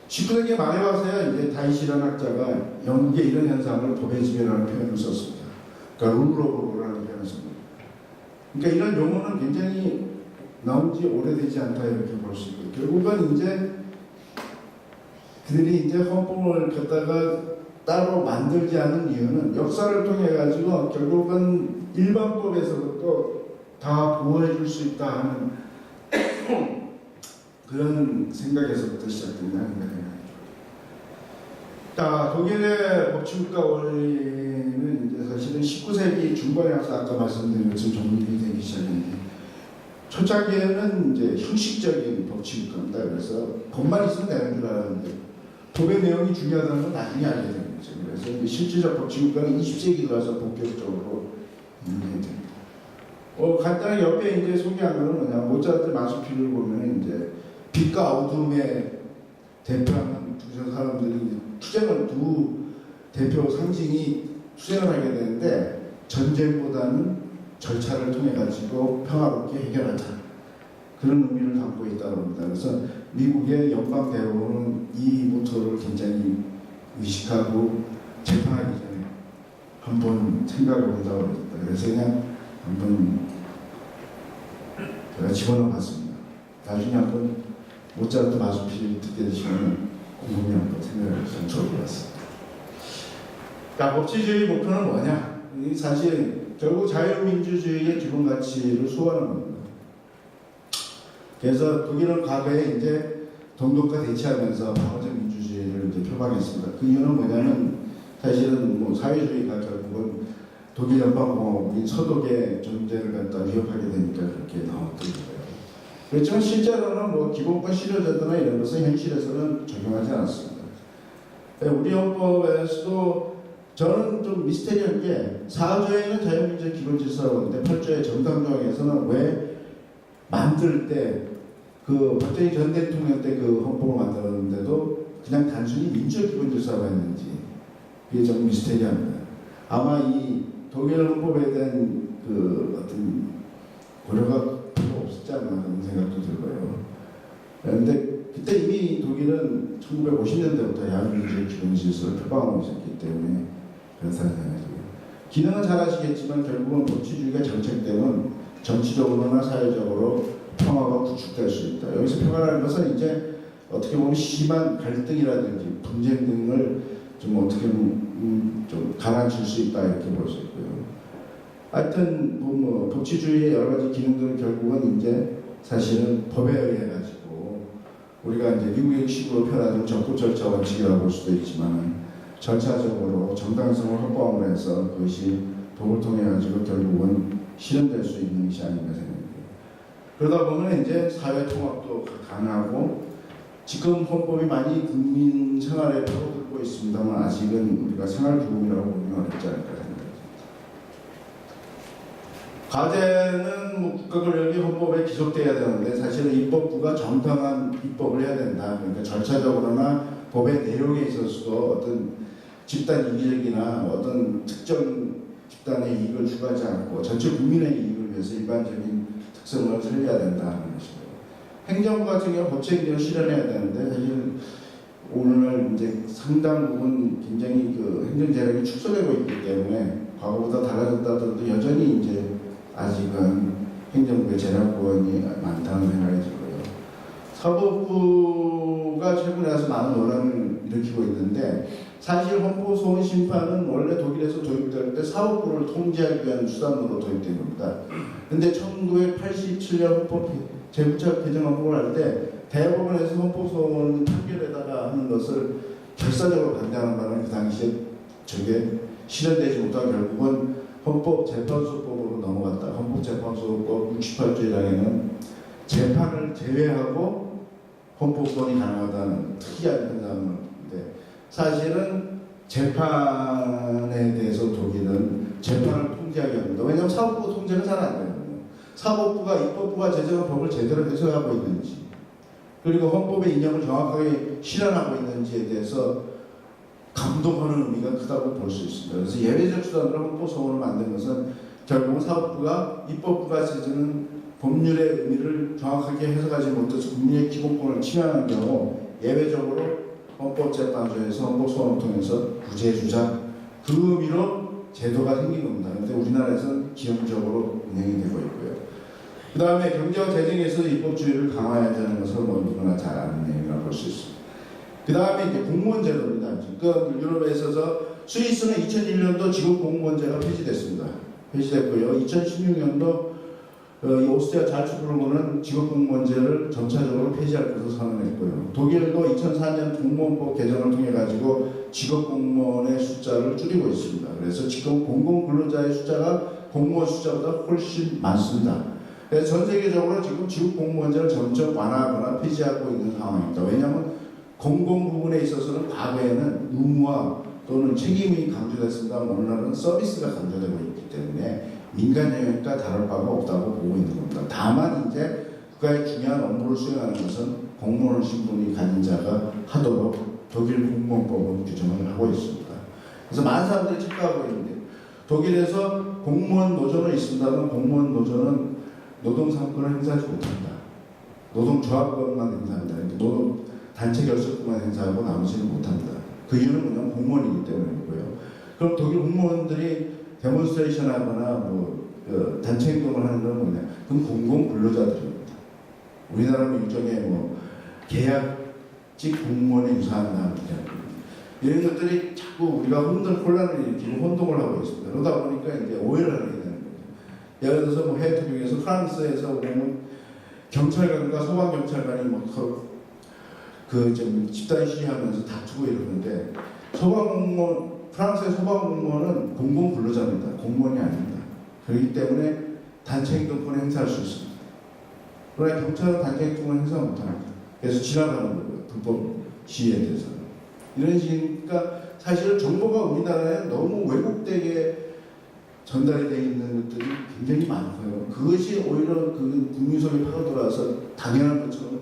19세기 말에 와서야 이제 다이시라는 학자가 영국의 이런 현상을 법의 지배라는 표현을 썼습니다. 그러니까 룰 오브 로라는 표현을 씁니다. 그러니까 이런 용어는 굉장히 나온 지 오래되지 않다 이렇게 볼 수 있고 결국은 이제 그들이 이제 헌법을 갖다가 따로 만들지 않은 이유는 역사를 통해 가지고 결국은 일반법에서부터 다 보호해 줄 수 있다 하는 그런 생각에서부터 시작된다는 거예요. 자, 독일의 법치국가 원리는 이제 사실은 19세기 중반에 와서 아까 말씀드린 것처럼 정립이 되기 시작했는데 초창기에는 이제 형식적인 법치국가입니다. 그래서 법만 있으면 되는 줄 알았는데 법의 내용이 중요하다는 건 나중에 알게 되는 거죠. 그래서 실질적 법치국가는 20세기 들어서 본격적으로 있게 됩니다. 간단히 옆에 이제 소개한 거는 뭐냐, 모차르트 마수피를 보면 이제 빛과 어둠의 대표하는 두 사람들이 투쟁을 두 대표 상징이 투쟁을 하게 되는데 전쟁보다는 절차를 통해 가지고 평화롭게 해결하자 그런 의미를 담고 있다고 합니다. 그래서 미국의 연방 대법원은 이 모토를 굉장히 의식하고 재판하기 전에 한번 생각해 본다고 합니다. 그래서 그냥 한번 제가 집어넣어 봤습니다. 나중에 한번 모차르트 마수피 듣게 되시면 곰곰이 한번 생각해 보시면 좋을 것 같습니다. 자, 법치주의 목표는 뭐냐? 이 사실 결국 자유민주주의의 기본 가치를 수호하는 겁니다. 그래서 독일은 과거에 이제 동독과 대치하면서 방어적 민주주의를 이제 표방했습니다. 그 이유는 뭐냐면 사실은 뭐 사회주의가 결국은 독일 연방공화국이 서독의 존재를 갖다 위협하게 되니까 그렇게 나왔던 거예요. 그렇지만 실제로는 뭐 기본권 실효제도나 이런 것은 현실에서는 적용하지 않았습니다. 우리 헌법에서도 저는 좀 미스테리한 게 4조에는 자유민주주의 기본질서라고 하는데 8조의 정당조항에서는 왜 만들 때 그 박정희 전 대통령 때 그 헌법을 만들었는데도 그냥 단순히 민주주의 기본질서라고 했는지 그게 좀 미스테리합니다. 아마 이 독일 헌법에 대한 그 어떤 고려가 별로 없었지 않나 그런 생각도 들고요. 그런데 그때 이미 독일은 1950년대부터 야민주의 기본질서를 표방하고 있었기 때문에 그렇다는 생각이 들고요. 기능은 잘 아시겠지만 결국은 법치주의가 정책되면 정치적으로나 사회적으로 평화가 구축될 수 있다. 여기서 평화라는 것은 이제 어떻게 보면 심한 갈등이라든지 분쟁 등을 좀 어떻게 보면 좀 가라앉힐 수 있다 이렇게 볼 수 있고요. 하여튼 뭐 법치주의의 여러 가지 기능들은 결국은 이제 사실은 법에 의해 가지고 우리가 이제 미국식으로 표현하는 적법 절차 원칙이라고 볼 수도 있지만 절차적으로 정당성을 확보함으로 해서 그것이 법을 통해 가지고 결국은 실현될 수 있는 것이 아닌가 생각합니다. 그러다 보면 이제 사회 통합도 가능하고 지금 헌법이 많이 국민 생활에 파고들고 있습니다만 아직은 우리가 생활기금이라고 보면 어렵지 않을까 생각합니다. 과제는 뭐 국가권력이 헌법에 기속돼야 되는데 사실은 입법부가 정당한 입법을 해야 된다. 그러니까 절차적으로나 법의 내용에 있어서도 어떤 집단 이기적이나 어떤 특정 집단의 이익을 추구하지 않고 전체 국민의 이익을 위해서 일반적인 특성을 살려야 된다는 것입니다. 행정부 같은 경우 법책을 실현해야 되는데 사실 오늘날 이제 상당 부분 굉장히 그 행정 재량이 축소되고 있기 때문에 과거보다 달라졌다 하더라도 여전히 이제 아직은 행정부의 재량권이 많다는 생각이 들고요. 사법부가 최근에 와서 많은 논란을 일으키고 있는데 사실 헌법소원 심판은 원래 독일에서 도입될 때 사법부를 통제하기 위한 수단으로 도입된 겁니다. 근데 1987년 헌법 재부착 개정 헌법을 할 때 대법원에서 헌법소원 판결에다가 하는 것을 결사적으로 반대하는 바람에 그 당시에 저게 실현되지 못하고 결국은 헌법재판소법으로 넘어갔다. 헌법재판소법 68조에는 재판을 제외하고 헌법소원이 가능하다는 특이한 현상인데 사실은 재판에 대해서 독일은 재판을 통제하게 합니다. 왜냐하면 사법부 통제는 잘 안 돼요. 사법부가 입법부가 제정한 법을 제대로 해석하고 있는지 그리고 헌법의 이념을 정확하게 실현하고 있는지에 대해서 감독하는 의미가 크다고 볼 수 있습니다. 그래서 예외적 수단으로 헌법소원을 만든 것은 결국은 사법부가 입법부가 제정한 법률의 의미를 정확하게 해석하지 못해서 국민의 기본권을 침해하는 경우 예외적으로 헌법재판소에서 헌법소원을 통해서 구제 주장 그 의미로 제도가 생긴 겁니다. 그런데 우리나라에서는 기형적으로 운영이 되고 있고요. 그 다음에 경제와 재정에서 입법주의를 강화하자는 것을 뭐 누구나 잘 아는 내용이라고 볼 수 있습니다. 그 다음에 이제 공무원 제도입니다. 지금 유럽에 있어서 스위스는 2001년도 직업 공무원제가 폐지됐습니다. 폐지됐고요. 2016년도 이 오스트리아 잘츠부르크는 직업 공무원제를 전차적으로 폐지할 것을 선언했고요. 독일도 2004년 공무원법 개정을 통해 가지고 직업 공무원의 숫자를 줄이고 있습니다. 그래서 지금 공공 근로자의 숫자가 공무원 숫자보다 훨씬 많습니다. 그래서 전 세계적으로 지금 직업 공무원제를 점점 완화하거나 폐지하고 있는 상황입니다. 왜냐하면 공공 부분에 있어서는 과거에는 의무화 또는 책임이 강조됐습니다만 오늘날은 서비스가 강조되고 있기 때문에 민간 영역과 다를 바가 없다고 보고 있는 겁니다. 다만 이제 국가의 중요한 업무를 수행하는 것은 공무원 신분이 가진 자가 하도록 독일 공무원법은 규정을 하고 있습니다. 그래서 많은 사람들이 착각하고 있는데 독일에서 공무원 노조는 있습니다만 공무원 노조는 노동상권을 행사하지 못한다. 노동조합권만 행사한다. 노동 단체 결속권만 행사하고 나머지는 못합니다. 그 이유는 뭐냐면 공무원이기 때문이고요. 그럼 독일 공무원들이 데몬스트레이션 하거나 단체 행동을 하는 건 뭐냐? 그건 공공 근로자들입니다. 우리나라는 일종의 계약직 공무원에 유사한 나라입니다. 이런 것들이 자꾸 우리가 혼돈을 일으키고 혼동을 하고 있습니다. 그러다 보니까 이제 오해를 하게 되는 거죠. 예를 들어서 해외 투명에서 프랑스에서 보면 경찰관과 소방경찰관이 집단 시위하면서 다투고 이러는데 프랑스의 소방공무원은 공공근로자입니다. 공무원이 아닙니다. 그렇기 때문에 단체 행동권을 행사할 수 있습니다. 그러나 경찰은 단체 행동권을 행사 못합니다. 그래서 지나가는 거고요. 불법 시위에 대해서는. 이런 식이니까 사실 정보가 우리나라에 너무 왜곡되게 전달이 되어 있는 것들이 굉장히 많고요. 그것이 오히려 그 국민 속에 파고들어와서 당연한 것처럼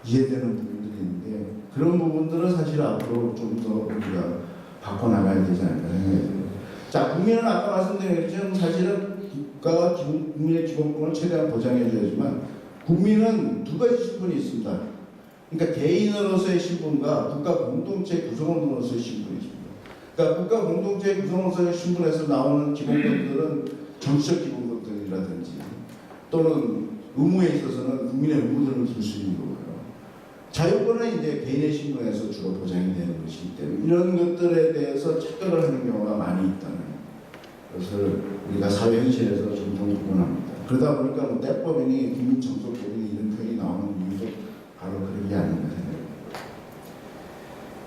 이해되는 부분들이 있는데 그런 부분들은 사실 앞으로 좀 더 우리가 바꿔나가야 되지 않을까 생각이 듭니다. 자, 국민은 아까 말씀드린 것처럼 사실은 국가가 국민의 기본권을 최대한 보장해줘야지만 국민은 두 가지 신분이 있습니다. 그러니까 개인으로서의 신분과 국가 공동체 구성원으로서의 신분이 있습니다. 그러니까 국가 공동체 구성원으로서의 신분에서 나오는 기본권들은 정치적 기본권들이라든지 또는 의무에 있어서는 국민의 의무들을 줄 수 있는 거고요. 자유권은 이제 개인의 신분에서 주로 보장이 되는 것이기 때문에 이런 것들에 대해서 착각을 하는 경우가 많이 있다는 것을 우리가 사회 현실에서 종종 구분합니다. 그러다 보니까 때법이니 국민청소법이니 이런 표현이 나오는 이유도 바로 그런 게 아닌가 생각합니다.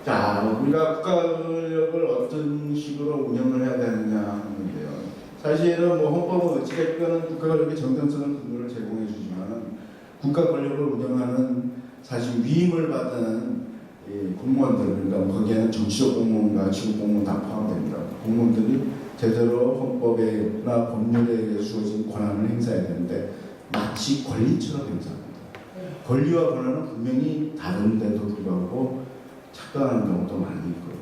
자, 우리가 국가권력을 어떤 식으로 운영을 해야 되느냐 하는데요. 사실은 헌법은 어찌됐건 국가권력의 정당성을 근거를 제공해 주지만 국가권력을 운영하는 사실 위임을 받은 공무원들, 그러니까 거기에는 정치적 공무원과 지역 공무원 다 포함됩니다. 공무원들이 제대로 헌법이나 법률에 의해 주어진 권한을 행사해야 되는데 마치 권리처럼 행사합니다. 권리와 권한은 분명히 다른데도 불구하고 착각하는 경우도 많이 있고요.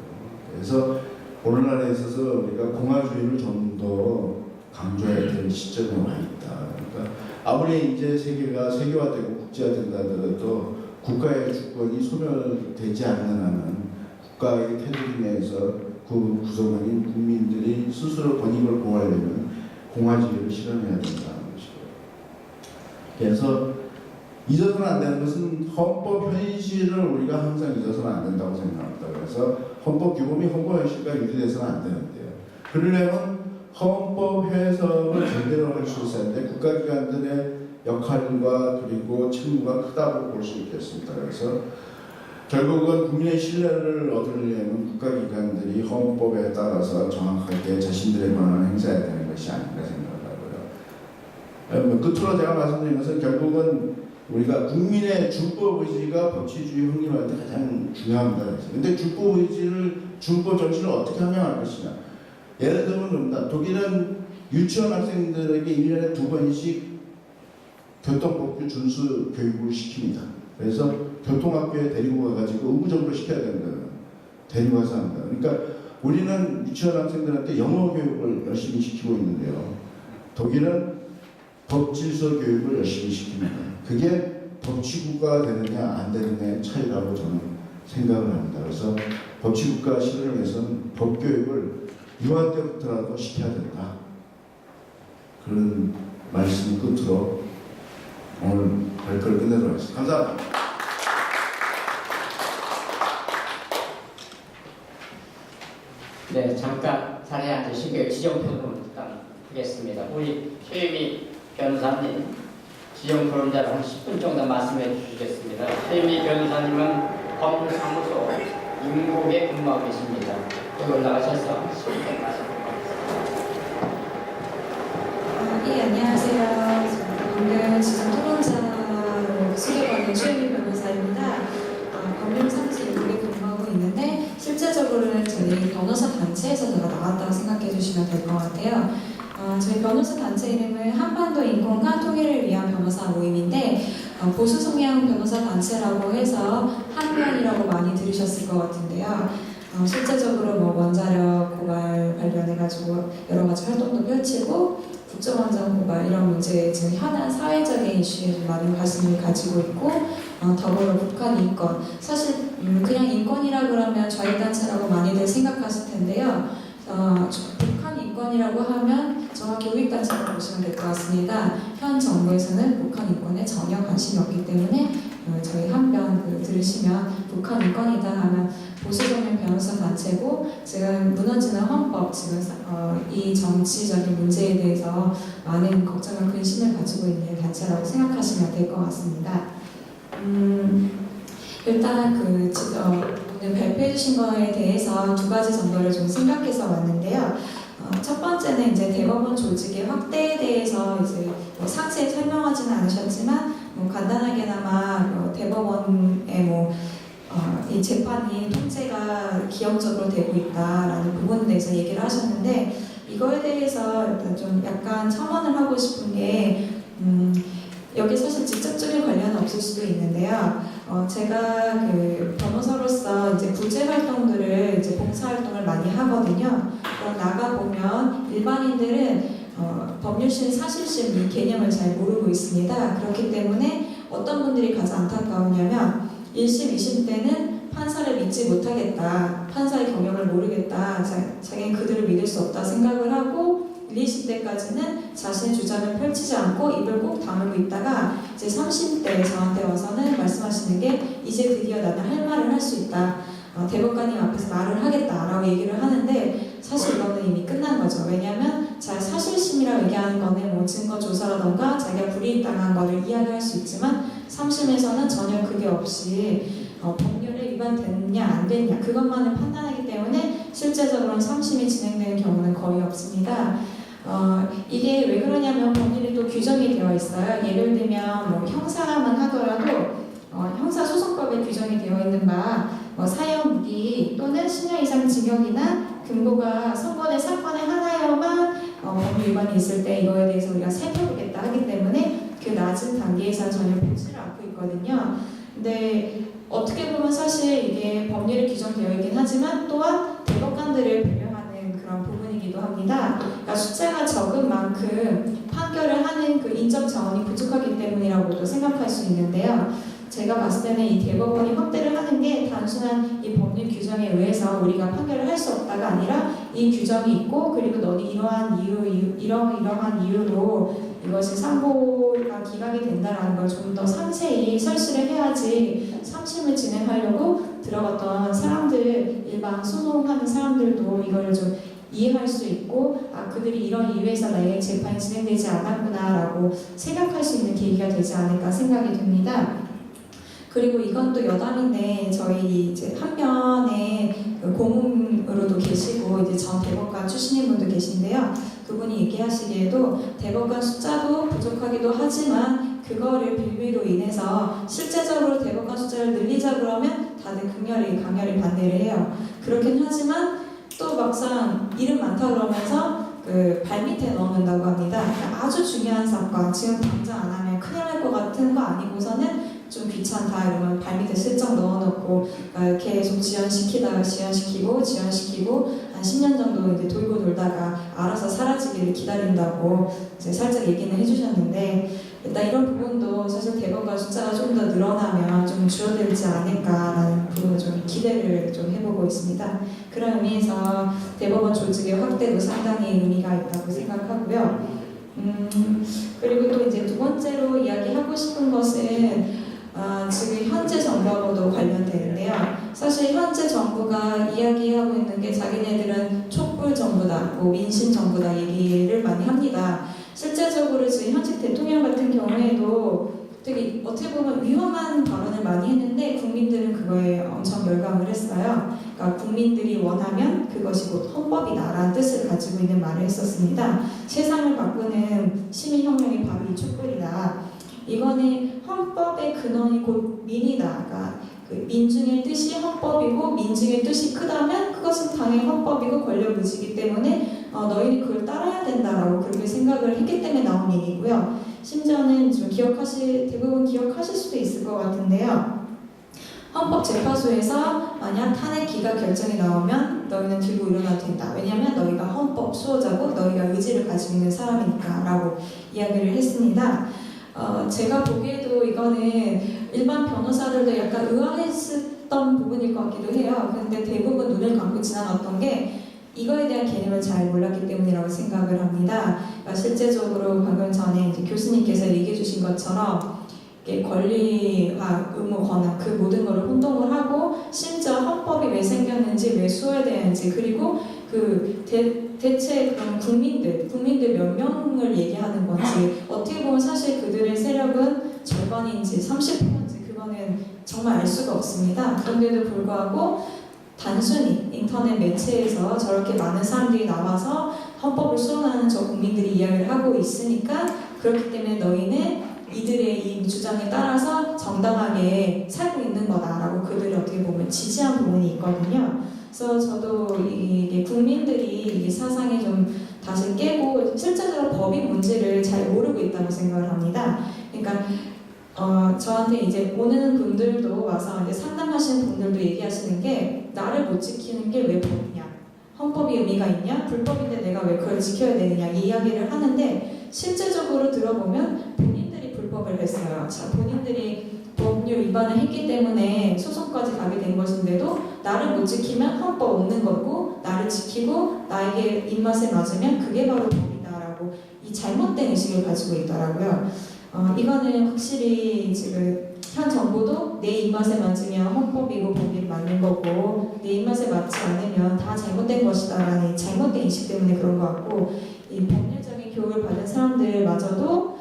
그래서 오늘날에 있어서 우리가 공화주의를 좀 더 강조해야 될 시점에 와 있다. 그러니까 아무리 이제 세계가 세계화되고 국제화된다 하더라도 국가의 주권이 소멸되지 않는 한은 국가의 테두리 내에서 그 구성원인 국민들이 스스로 권익을 보호하려면 공화주의를 실현해야 된다는 것이고요. 그래서 잊어서는 안 되는 것은 헌법 현실을 우리가 항상 잊어서는 안 된다고 생각합니다. 그래서 헌법 규범이 헌법 현실과 유리돼서는 안 되는데요. 그러려면 헌법 해석을 제대로 할 수 있어야 하는데 국가기관들의 역할과 그리고 책무가 크다고 볼 수 있겠습니다. 그래서 결국은 국민의 신뢰를 얻으려면 국가기관들이 헌법에 따라서 정확하게 자신들의 권한을 행사해야 되는 것이 아닌가 생각하고요. 끝으로 제가 말씀드린 것은 결국은 우리가 국민의 준법 의지가 법치주의 확립할 때 가장 중요합니다. 그런데 준법 의지를, 준법 정신을 어떻게 함양할 것이냐. 예를 들면 그럽니다. 독일은 유치원 학생들에게 1년에 2번씩 교통법규 준수 교육을 시킵니다. 그래서 교통학교에 데리고 가가지고 의무적으로 시켜야 된다. 데리고 가서 합니다. 그러니까 우리는 유치원 학생들한테 영어 교육을 열심히 시키고 있는데요. 독일은 법질서 교육을 열심히 시킵니다. 그게 법치국가가 되느냐 안 되느냐의 차이라고 저는 생각을 합니다. 그래서 법치국가 실현을 위해서는 법교육을 유아 때부터라도 시켜야 된다. 그런 말씀 끝으로 오늘 발표를 끝내도록 하겠습니다. 감사합니다. 네, 잠깐 자리에 앉으시길 지정표를 부탁드리겠습니다. 우리 최유미 변호사님, 지정표론자를 한 10분 정도 말씀해 주시겠습니다. 최유미 변호사님은 법률사무소 임국에 근무하고 계십니다. 여기 올라가셔서 10분 말씀해 주시겠습니다. 예, 안녕하세요. 오늘 지금 토론자로 소개받은 최유미 변호사입니다. 법률사무소 임국에 근무하고 있는데 실제적으로는 저희 변호사 단체에서 제가 나왔다고 생각해 주시면 될 것 같아요. 저희 변호사 단체 이름은 한반도 인권과 통일을 위한 변호사 모임인데 보수 성향 변호사 단체라고 해서 한변이라고 많이 들으셨을 것 같은데요. 실제적으로 뭐 원자력 고발 관련해가지고 여러 가지 활동도 펼치고 국정원장 고발 이런 문제에 지금 현안 사회적인 이슈에 좀 많은 관심을 가지고 있고 더불어 북한 인권 사실 그냥 인권이라 그러면 좌익단체라고 많이들 생각하실 텐데요. 북한 인권이라고 하면 정확히 우익단체라고 보시면 될 것 같습니다. 현 정부에서는 북한 인권에 전혀 관심이 없기 때문에 저희 한변 들으시면 북한 인권이다 하면 보수적인 변호사 단체고 지금 무너지는 헌법, 지금 이 정치적인 문제에 대해서 많은 걱정과 근심을 가지고 있는 단체라고 생각하시면 될 것 같습니다. 일단 오늘 발표해 주신 거에 대해서 두 가지 정도를 좀 생각해서 왔는데요. 첫 번째는 이제 대법원 조직의 확대에 대해서 이제 상세히 설명하지는 않으셨지만 간단하게나마 대법원의 이 재판이 통제가 기형적으로 되고 있다라는 부분에 대해서 얘기를 하셨는데 이거에 대해서 일단 좀 약간 첨언을 하고 싶은 게 여기 사실 직접적인 관련은 없을 수도 있는데요. 제가 변호사로서 이제 구제 활동들을 이제 봉사 활동을 많이 하거든요. 나가 보면 일반인들은 법률심, 사실심 이 개념을 잘 모르고 있습니다. 그렇기 때문에 어떤 분들이 가장 안타까우냐면 1심, 2심 때는 판사를 믿지 못하겠다, 판사의 경력을 모르겠다, 자기는 그들을 믿을 수 없다 생각을 하고 1, 20대까지는 자신의 주장을 펼치지 않고 입을 꼭 다물고 있다가 이제 30대 저한테 와서는 말씀하시는 게 이제 드디어 나는 할 말을 할 수 있다. 대법관님 앞에서 말을 하겠다라고 얘기를 하는데 사실 이거는 이미 끝난 거죠. 왜냐하면 사실심이라고 얘기하는 거는 뭐 증거 조사라던가 자기가 불이익당한 거를 이야기할 수 있지만 3심에서는 전혀 그게 없이 법률에 위반됐냐 안 됐냐 그것만을 판단하기 때문에 실제적으로는 3심이 진행되는 경우는 거의 없습니다. 이게 왜 그러냐면 법률이 또 규정이 되어 있어요. 예를 들면 뭐 형사만 하더라도 형사소송법에 규정이 되어 있는 바 사형 무기 또는 10년 이상 징역이나 금고가 선고된 사건의 하나여만 법률 위반이 있을 때 이거에 대해서 우리가 살펴보겠다 하기 때문에 그 낮은 단계에서 전혀 보지를 않고 있거든요. 근데 어떻게 보면 사실 이게 법률에 규정되어 있긴 하지만 또한 대법관들을 배려하는 그런 부분이기도 합니다. 그러니까 숫자가 적은 만큼 판결을 하는 그 인적 자원이 부족하기 때문이라고도 생각할 수 있는데요. 제가 봤을 때는 이 대법원이 확대를 하는 게 단순한 이 법률 규정에 의해서 우리가 판결을 할 수 없다가 아니라 이 규정이 있고 그리고 너는 이러한 이유로 이것이 상고가 기각이 된다라는 걸 좀 더 상세히 설치를 해야지 3심을 진행하려고 들어갔던 사람들, 일반 소송하는 사람들도 이거를 좀 이해할 수 있고 그들이 이런 이유에서 나의 재판이 진행되지 않았구나라고 생각할 수 있는 계기가 되지 않을까 생각이 듭니다. 그리고 이건 또 여담인데 저희 이제 한 면에 고문으로도 계시고 이제 전 대법관 출신인 분도 계신데요. 그분이 얘기하시기에도 대법관 숫자도 부족하기도 하지만 그거를 빌미로 인해서 실제적으로 대법관 숫자를 늘리자 그러면 다들 강렬히 반대를 해요. 그렇긴 하지만 또 막상 일은 많다 그러면서 그 발밑에 넣어놓는다고 합니다. 그러니까 아주 중요한 사건, 지금 당장 안 하면 큰일 날 것 같은 거 아니고서는 좀 귀찮다 이러면 발밑에 슬쩍 넣어놓고 계속 지연시키고 한 10년 정도 이제 돌고 돌다가 알아서 사라지기를 기다린다고 이제 살짝 얘기는 해주셨는데 일단 이런 부분도 사실 대법관 숫자가 좀 더 늘어나면 좀 줄어들지 않을까라는 부분을 좀 기대를 좀 해보고 있습니다. 그런 의미에서 대법원 조직의 확대도 상당히 의미가 있다고 생각하고요. 그리고 또 이제 두 번째로 이야기하고 싶은 것은 지금 현재 정부하고도 관련되는데요. 사실 현재 정부가 이야기하고 있는 게 자기네들은 촛불 정부다, 뭐 민심 정부다 얘기를 많이 합니다. 실제적으로 지금 현직 대통령 같은 경우에도 되게 어떻게 보면 위험한 발언을 많이 했는데 국민들은 그거에 엄청 열광을 했어요. 그러니까 국민들이 원하면 그것이 곧 헌법이다라는 뜻을 가지고 있는 말을 했었습니다. 세상을 바꾸는 시민혁명이 바로 이 촛불이다. 이거는 헌법의 근원이 곧 민이다. 그러니까 그 민중의 뜻이 헌법이고 민중의 뜻이 크다면 그것은 당연히 헌법이고 권력의지이기 때문에 너희는 그걸 따라야 된다라고 그렇게 생각을 했기 때문에 나온 얘기고요. 심지어는 좀 대부분 기억하실 수도 있을 것 같은데요. 헌법재판소에서 만약 탄핵 기각 결정이 나오면 너희는 들고 일어나도 된다. 왜냐하면 너희가 헌법 수호자고 너희가 의지를 가지고 있는 사람이니까 라고 이야기를 했습니다. 제가 보기에도 이거는 일반 변호사들도 약간 의아했었던 부분일 것 같기도 해요. 근데 대부분 눈을 감고 지나갔던 게 이거에 대한 개념을 잘 몰랐기 때문이라고 생각을 합니다. 그러니까 실제적으로 방금 전에 이제 교수님께서 얘기해 주신 것처럼 권리와 의무, 권한 그 모든 걸 혼동을 하고 심지어 헌법이 왜 생겼는지 왜 수호되는지 그리고 그 대체 그런 국민들 몇 명을 얘기하는 건지 어떻게 보면 사실 그들의 세력은 절반인지 30%인지 그거는 정말 알 수가 없습니다. 그런데도 불구하고 단순히 인터넷 매체에서 저렇게 많은 사람들이 나와서 헌법을 수호하는 저 국민들이 이야기를 하고 있으니까 그렇기 때문에 너희는 이들의 이 주장에 따라서 정당하게 살고 있는 거다라고 그들이 어떻게 보면 지지한 부분이 있거든요. 그래서 저도 이게 국민들이 이 사상이 좀 다시 깨고 실제적으로 법인 문제를 잘 모르고 있다고 생각을 합니다. 그러니까 저한테 이제 오는 분들도 와서 이제 상담하시는 분들도 얘기하시는 게 나를 못 지키는 게 왜 법이냐? 헌법이 의미가 있냐? 불법인데 내가 왜 그걸 지켜야 되느냐? 이 이야기를 하는데 실제적으로 들어보면 본인들이 불법을 했어요. 자, 본인들이 법률 위반을 했기 때문에 소송까지 가게 된 것인데도 나를 못 지키면 헌법 없는 거고 나를 지키고 나에게 입맛에 맞으면 그게 바로 법이다라고 이 잘못된 의식을 가지고 있더라고요. 이거는 확실히 지금 현 정부도 내 입맛에 맞으면 헌법이고 법이 맞는 거고 내 입맛에 맞지 않으면 다 잘못된 것이다라는 잘못된 인식 때문에 그런 것 같고 이 법률적인 교육을 받은 사람들마저도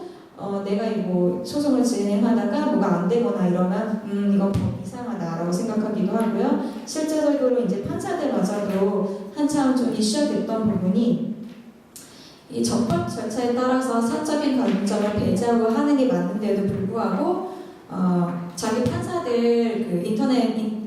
내가 이거 소송을 진행하다가 뭐가 안 되거나 이러면 이건 법 이상하다라고 생각하기도 하고요. 실제적으로 이제 판사들마저도 한참 좀 이슈가 됐던 부분이 이 적법 절차에 따라서 사적인 관점을 배제하고 하는 게 맞는데도 불구하고 자기 판사들 그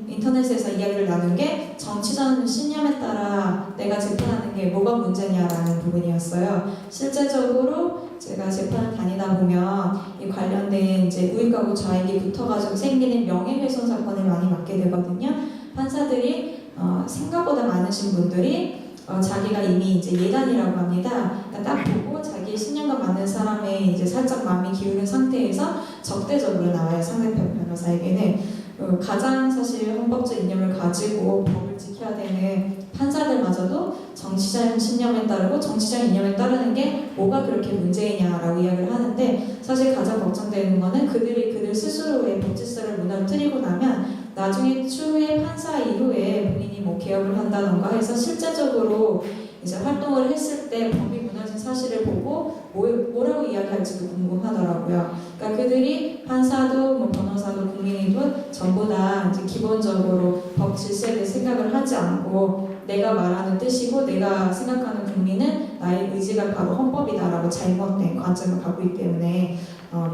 인터넷에서 이야기를 나눈 게 정치적 신념에 따라 내가 재판하는 게 뭐가 문제냐라는 부분이었어요. 실제적으로 제가 재판을 다니다 보면 이 관련된 이제 우익하고 좌익이 붙어가지고 생기는 명예훼손 사건을 많이 맡게 되거든요. 판사들이 생각보다 많으신 분들이 자기가 이미 이제 예단이라고 합니다. 그러니까 딱 보고 자기의 신념과 맞는 사람의 이제 살짝 마음이 기우는 상태에서 적대적으로 나와요. 상대편 변호사에게는. 가장 사실 헌법적 이념을 가지고 법을 지켜야 되는 판사들마저도 정치적 신념에 따르고 정치적 이념에 따르는 게 뭐가 그렇게 문제이냐라고 이야기를 하는데, 사실 가장 걱정되는 거는 그들이 그들 스스로의 법 질서를 무너뜨리고 나면 나중에 추후에 판사 이후에 본인이 뭐 개혁을 한다던가 해서 실제적으로 이제 활동을 했을 때 법이 무너진 사실을 보고 뭐라고 이야기할지도 궁금하더라고요. 그러니까 그들이 판사도 뭐 변호사도 국민이도 전부 다 이제 기본적으로 법 질서에 대해 생각을 하지 않고 내가 말하는 뜻이고 내가 생각하는 국민은 나의 의지가 바로 헌법이다라고 잘못된 관점을 갖고 있기 때문에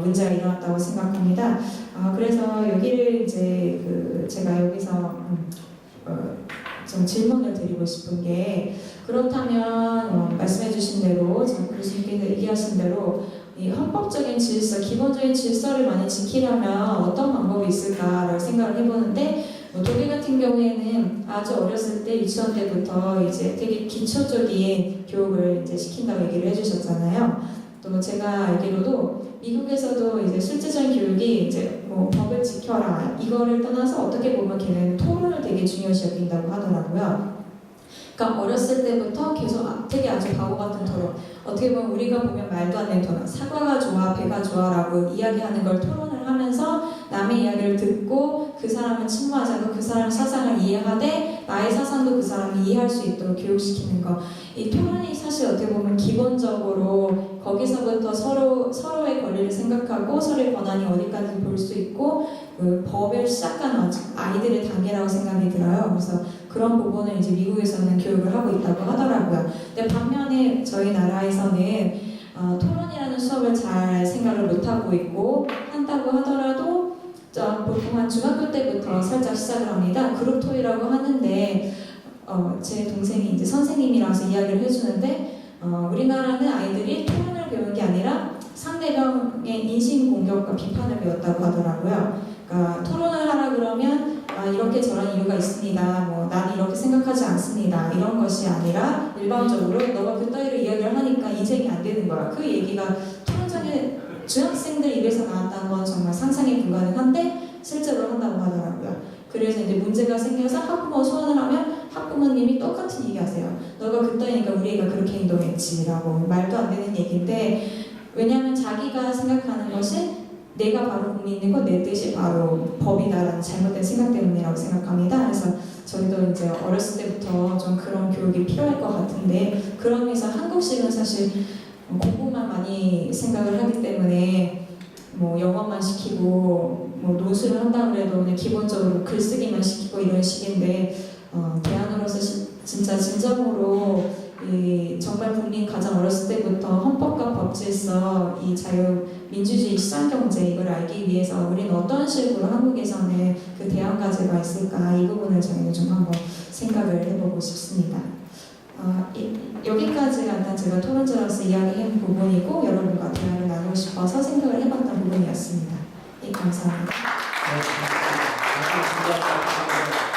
문제가 일어났다고 생각합니다. 그래서 여기를 이제 제가 여기서 좀 질문을 드리고 싶은 게, 그렇다면 말씀해주신 대로 정 교수님께서 얘기하신 대로 이 헌법적인 질서, 기본적인 질서를 많이 지키려면 어떤 방법이 있을까라고 생각을 해보는데, 독일 같은 경우에는 아주 어렸을 때 유치원 때부터 이제 되게 기초적인 교육을 이제 시킨다고 얘기를 해주셨잖아요. 또 제가 알기로도 미국에서도 이제 실제적인 교육이 이제 뭐 법을 지켜라 이거를 떠나서 어떻게 보면 걔는 토론을 되게 중요시 여긴다고 하더라고요. 그러니까 어렸을 때부터 계속 되게 아주 바보 같은 토론, 어떻게 보면 우리가 보면 말도 안 되는 토론, 사과가 좋아 배가 좋아라고 이야기하는 걸 토론을 하면서 남의 이야기를 듣고 그 사람은 침묵하지 않고 그 사람의 사상을 이해하되 나의 사상도 그 사람이 이해할 수 있도록 교육시키는 거. 이 토론이 사실 어떻게 보면 기본적으로 거기서부터 서로의 권리를 생각하고 서로의 권한이 어디까지 볼 수 있고 그 법을 시작하는 아이들의 단계라고 생각이 들어요. 그래서 그런 부분을 이제 미국에서는 교육을 하고 있다고 하더라고요. 근데 반면에 저희 나라에서는 토론이라는 수업을 잘 생각을 못하고 있고 한다고 하더라도 보통 한 중학교 때부터 살짝 시작을 합니다. 그룹 토의라고 하는데 제 동생이 이제 선생님이라서 이야기를 해주는데 우리나라는 아이들이 토론을 배우는 게 아니라 상대방의 인신 공격과 비판을 배웠다고 하더라고요. 그러니까 토론을 하라 그러면 이렇게 저런 이유가 있습니다. 뭐 난 이렇게 생각하지 않습니다. 이런 것이 아니라 일반적으로 너가 그 따위로 이야기를 하니까 인생이 안 되는 거야. 그 얘기가 토론장에 중학생들 입에서 나왔다는 건 정말 상상이 불가능한데 실제로 한다고 하더라고요. 그래서 이제 문제가 생겨서 학부모 소환을 하면 학부모님이 똑같은 얘기하세요. 너가 그따위니까 우리 애가 그렇게 행동했지라고. 말도 안 되는 얘기인데, 왜냐하면 자기가 생각하는 것이 내가 바로 국민이고 내 뜻이 바로 법이다라는 잘못된 생각 때문이라고 생각합니다. 그래서 저희도 이제 어렸을 때부터 좀 그런 교육이 필요할 것 같은데, 그런 의미에서 한국식은 사실 공부만 많이 생각을 하기 때문에 뭐 영어만 시키고 뭐 논술을 한다고 해도 그냥 기본적으로 글쓰기만 시키고 이런 식인데, 대안으로서 진짜 진정으로 정말 국민 가장 어렸을 때부터 헌법과 법질서, 이 자유, 민주주의, 시장경제 이걸 알기 위해서 우리는 어떤 식으로 한국에서는 그 대안 과제가 있을까, 이 부분을 저희는 좀 한번 생각을 해보고 싶습니다. 여기까지가 일단 제가 토론자로서 이야기한 부분이고 여러분과 대화를 나누고 싶어서 생각을 해봤던 부분이었습니다. 네, 감사합니다. 네,